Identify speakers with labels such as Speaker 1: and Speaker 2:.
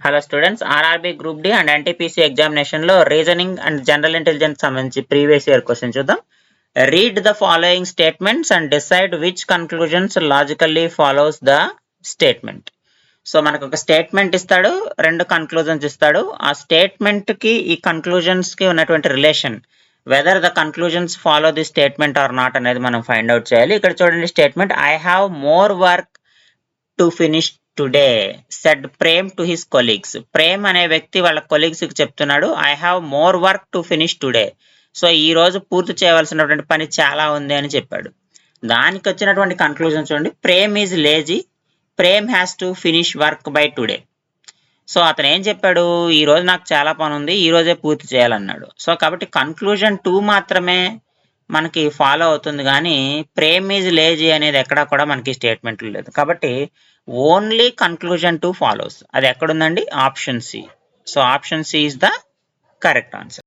Speaker 1: Hello students, RRB group D and NTPC examination లో reasoning and general intelligence సంబంధించి previous year question చూద్దాం. Read the following statements and decide which conclusions logically follows the statement. So మనకు ఒక statement ఇస్తాడు, రెండు conclusions ఇస్తాడు. ఆ statement కి ఈ కన్క్లూజన్స్ కి ఉన్నటువంటి relation, whether the conclusions follow the statement or not అనేది మనం ఫైండ్ అవుట్ చేయాలి. ఇక్కడ చూడండి statement, I have more work to finish today said Prem to his colleagues. Prem అనే వ్యక్తి వాళ్ళ కొలీగ్స్ కి చెప్తున్నాడు, I have more work to finish today. So ఈ రోజు పూర్తి చేయవలసినటువంటి పని చాలా ఉంది అని చెప్పాడు. దానికి వచ్చినటువంటి కన్క్లూజన్ చూడండి, Prem is lazy, Prem has to finish work by today. So అతను ఏం చెప్పాడు, ఈ రోజు నాకు చాలా పని ఉంది, ఈ రోజే పూర్తి చేయాలన్నాడు. సో కాబట్టి కన్క్లూజన్ 2 మాత్రమే మనకి ఫాలో అవుతుంది, కానీ ప్రేమ్ ఈజ్ లేజీ అనేది ఎక్కడా కూడా మనకి స్టేట్మెంట్ లేదు. కాబట్టి ఓన్లీ కన్క్లూజన్ 2 ఫాలోస్. అది ఎక్కడుందండి? Option C. So option C is the correct answer.